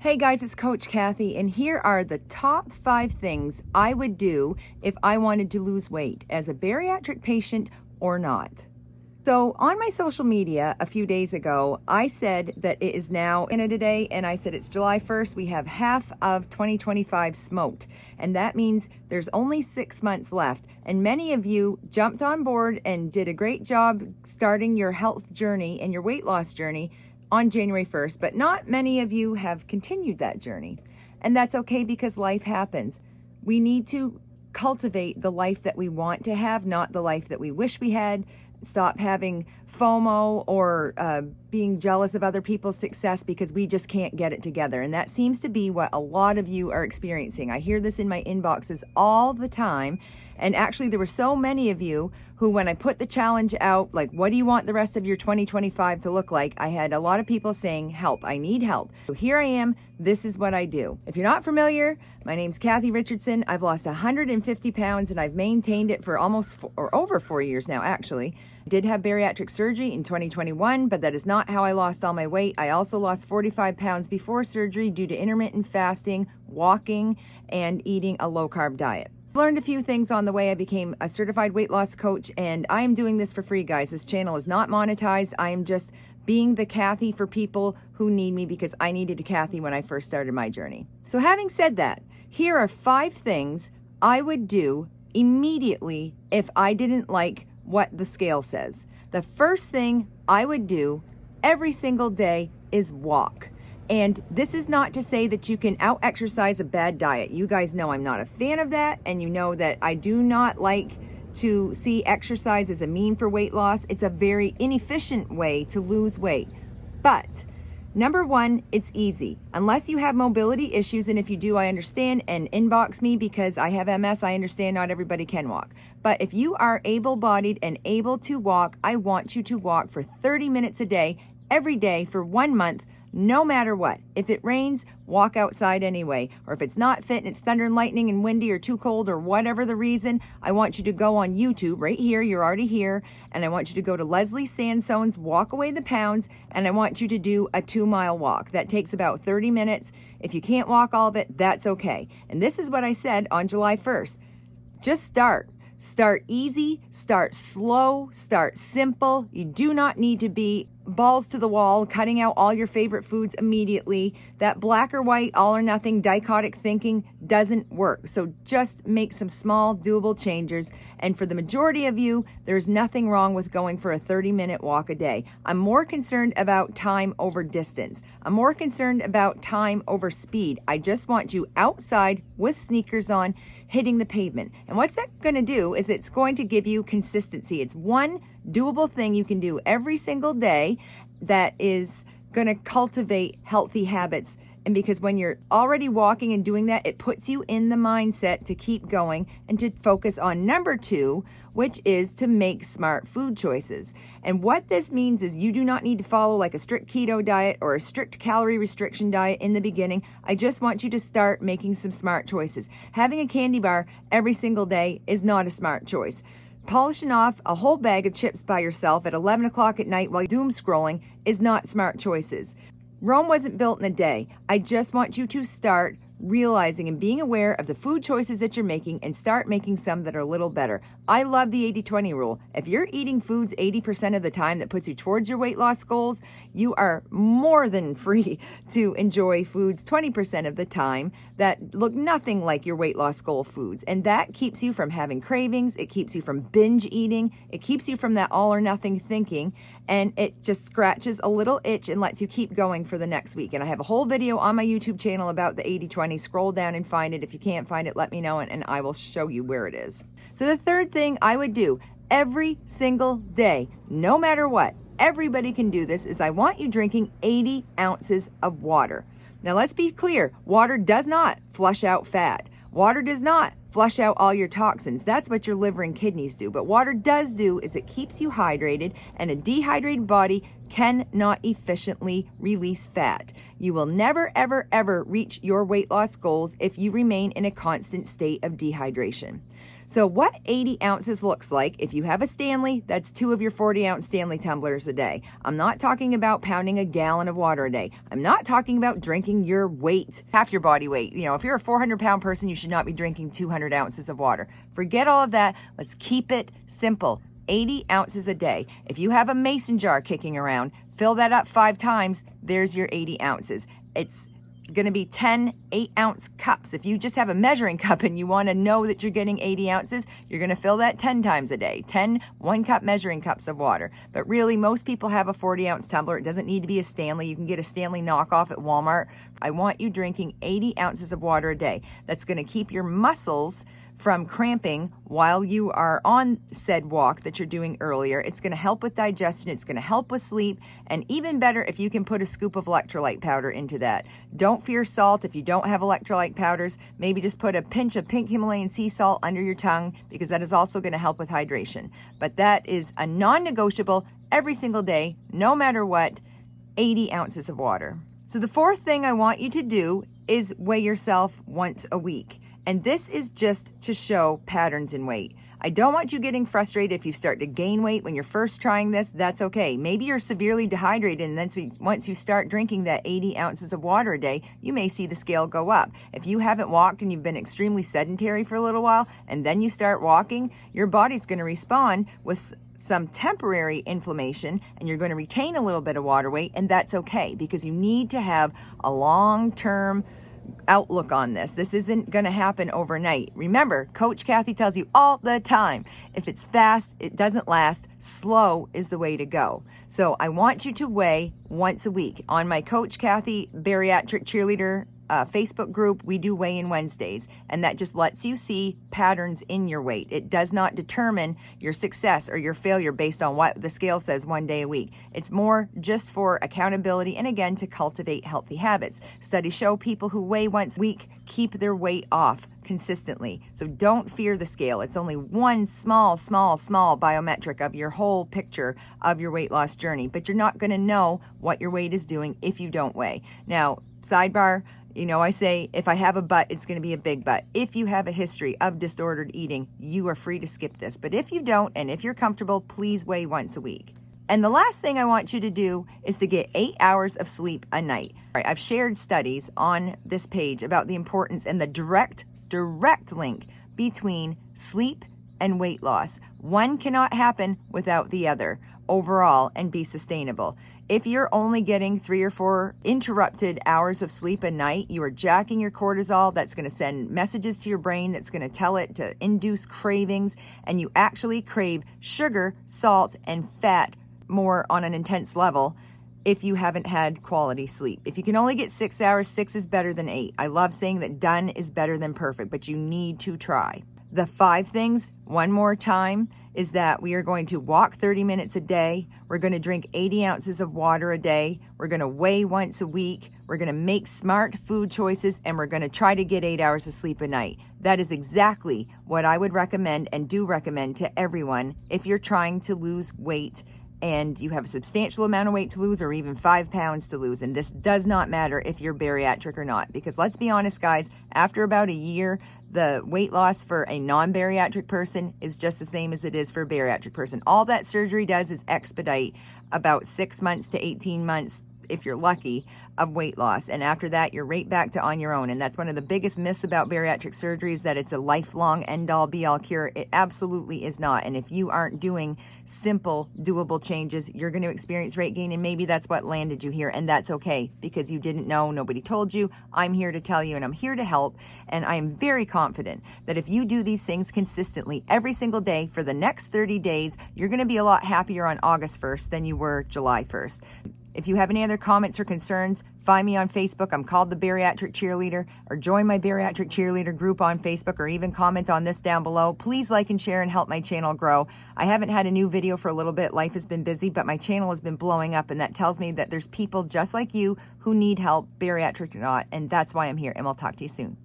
Hey guys, it's Coach Kathy, and here are the top 5 things I would do if I wanted to lose weight as a bariatric patient or not. So on my social media a few days ago, I said that it is now in a day, and I said it's July 1st. We have half of 2025 smoked, and that means there's only 6 months left. And many of you jumped on board and did a great job starting your health journey and your weight loss journey on January 1st, but not many of you have continued that journey. And that's okay because life happens. We need to cultivate the life that we want to have, not the life that we wish we had. Stop having FOMO or being jealous of other people's success because we just can't get it together. And that seems to be what a lot of you are experiencing. I hear this in my inboxes all the time. And actually, there were so many of you who, when I put the challenge out, like, what do you want the rest of your 2025 to look like? I had a lot of people saying, help, I need help. So here I am. This is what I do. If you're not familiar, my name's Kathy Richardson. I've lost 150 pounds and I've maintained it for over 4 years now, actually. I did have bariatric surgery in 2021, but that is not how I lost all my weight. I also lost 45 pounds before surgery due to intermittent fasting, walking, and eating a low-carb diet. Learned a few things on the way. I became a certified weight loss coach, and I am doing this for free, guys. This channel is not monetized. I am just being the Kathy for people who need me because I needed a Kathy when I first started my journey. So having said that, here are 5 things I would do immediately if I didn't like what the scale says. The first thing I would do every single day is walk. And this is not to say that you can out-exercise a bad diet. You guys know I'm not a fan of that, and you know that I do not like to see exercise as a mean for weight loss. It's a very inefficient way to lose weight. But number 1, it's easy. Unless you have mobility issues, and if you do, I understand, and inbox me because I have MS. I understand not everybody can walk. But if you are able-bodied and able to walk, I want you to walk for 30 minutes a day, every day for 1 month, no matter what. If it rains, walk outside anyway. Or if it's not fit and it's thunder and lightning and windy or too cold or whatever the reason, I want you to go on YouTube right here. You're already here. And I want you to go to Leslie Sansone's Walk Away the Pounds. And I want you to do a 2-mile walk. That takes about 30 minutes. If you can't walk all of it, that's okay. And this is what I said on July 1st. Just start. Start easy, start slow, start simple. You do not need to be balls to the wall, cutting out all your favorite foods immediately. That black or white, all or nothing, dichotic thinking doesn't work. So just make some small, doable changes. And for the majority of you, there's nothing wrong with going for a 30-minute walk a day. I'm more concerned about time over distance. I'm more concerned about time over speed. I just want you outside with sneakers on, hitting the pavement. And what's that going to do is it's going to give you consistency. It's one doable thing you can do every single day that is going to cultivate healthy habits. And because when you're already walking and doing that, it puts you in the mindset to keep going and to focus on number 2, which is to make smart food choices. And what this means is you do not need to follow like a strict keto diet or a strict calorie restriction diet in the beginning. I just want you to start making some smart choices. Having a candy bar every single day is not a smart choice. Polishing off a whole bag of chips by yourself at 11 o'clock at night while doom scrolling is not smart choices. Rome wasn't built in a day. I just want you to start realizing and being aware of the food choices that you're making and start making some that are a little better. I love the 80-20 rule. If you're eating foods 80% of the time that puts you towards your weight loss goals, you are more than free to enjoy foods 20% of the time that look nothing like your weight loss goal foods. And that keeps you from having cravings. It keeps you from binge eating. It keeps you from that all or nothing thinking. And it just scratches a little itch and lets you keep going for the next week. And I have a whole video on my YouTube channel about the 80-20. Scroll down and find it. If you can't find it, let me know and I will show you where it is. So the third thing I would do every single day, no matter what, everybody can do this, is I want you drinking 80 ounces of water. Now let's be clear, water does not flush out fat. Water does not flush out all your toxins. That's what your liver and kidneys do. But water does do is it keeps you hydrated, and a dehydrated body cannot efficiently release fat. You will never, ever, ever reach your weight loss goals if you remain in a constant state of dehydration. So what 80 ounces looks like, if you have a Stanley, that's 2 of your 40-ounce Stanley tumblers a day. I'm not talking about pounding a gallon of water a day. I'm not talking about drinking your weight, half your body weight. You know, if you're a 400-pound person, you should not be drinking 200 ounces of water. Forget all of that. Let's keep it simple. 80 ounces a day. If you have a mason jar kicking around, fill that up 5 times. There's your 80 ounces. It's going to be 10 8-ounce cups. If you just have a measuring cup and you want to know that you're getting 80 ounces, you're going to fill that 10 times a day. 10 1-cup measuring cups of water. But really, most people have a 40-ounce tumbler. It doesn't need to be a Stanley. You can get a Stanley knockoff at Walmart. I want you drinking 80 ounces of water a day. That's going to keep your muscles from cramping while you are on said walk that you're doing earlier. It's going to help with digestion. It's going to help with sleep. And even better if you can put a scoop of electrolyte powder into that. Don't fear salt. If you don't have electrolyte powders, maybe just put a pinch of pink Himalayan sea salt under your tongue, because that is also going to help with hydration. But that is a non-negotiable every single day, no matter what, 80 ounces of water. So the fourth thing I want you to do is weigh yourself once a week. And this is just to show patterns in weight. I don't want you getting frustrated if you start to gain weight when you're first trying this. That's okay. Maybe you're severely dehydrated, and then once you start drinking that 80 ounces of water a day, you may see the scale go up. If you haven't walked and you've been extremely sedentary for a little while, and then you start walking, your body's going to respond with some temporary inflammation, and you're going to retain a little bit of water weight, and that's okay, because you need to have a long-term outlook on this. This isn't going to happen overnight. Remember, Coach Kathy tells you all the time, if it's fast, it doesn't last. Slow is the way to go. So I want you to weigh once a week. On my Coach Kathy Bariatric Cheerleader Facebook group, we do weigh-in Wednesdays, and that just lets you see patterns in your weight. It does not determine your success or your failure based on what the scale says one day a week. It's more just for accountability and, again, to cultivate healthy habits. Studies show people who weigh once a week keep their weight off consistently. So don't fear the scale. It's only one small biometric of your whole picture of your weight loss journey, but you're not going to know what your weight is doing if you don't weigh. Now, sidebar, you know, I say if I have a butt, it's going to be a big butt. If you have a history of disordered eating, you are free to skip this. But if you don't, and if you're comfortable, please weigh once a week. And the last thing I want you to do is to get 8 hours of sleep a night. All right, I've shared studies on this page about the importance and the direct link between sleep and weight loss. One cannot happen without the other overall and be sustainable. If you're only getting 3 or 4 interrupted hours of sleep a night, you are jacking your cortisol. That's going to send messages to your brain that's going to tell it to induce cravings, and you actually crave sugar, salt, and fat more on an intense level if you haven't had quality sleep. If you can only get 6 hours, 6 is better than 8. I love saying that done is better than perfect, but you need to try. The 5 things, one more time, is that we are going to walk 30 minutes a day. We're going to drink 80 ounces of water a day. We're going to weigh once a week. We're going to make smart food choices, and we're going to try to get 8 hours of sleep a night. That is exactly what I would recommend and do recommend to everyone if you're trying to lose weight and you have a substantial amount of weight to lose, or even 5 pounds to lose. And this does not matter if you're bariatric or not, because let's be honest, guys, after about a year, the weight loss for a non-bariatric person is just the same as it is for a bariatric person. All that surgery does is expedite about 6 months to 18 months, if you're lucky, of weight loss. And after that, you're right back to on your own. And that's one of the biggest myths about bariatric surgery, is that it's a lifelong end-all be-all cure. It absolutely is not. And if you aren't doing simple, doable changes, you're going to experience weight gain. And maybe that's what landed you here. And that's okay, because you didn't know. Nobody told you. I'm here to tell you, and I'm here to help. And I am very confident that if you do these things consistently every single day for the next 30 days, you're going to be a lot happier on August 1st than you were July 1st. If you have any other comments or concerns, find me on Facebook. I'm called the Bariatric Cheerleader, or join my Bariatric Cheerleader group on Facebook, or even comment on this down below. Please like and share and help my channel grow. I haven't had a new video for a little bit. Life has been busy, but my channel has been blowing up, and that tells me that there's people just like you who need help, bariatric or not, and that's why I'm here, and I'll talk to you soon.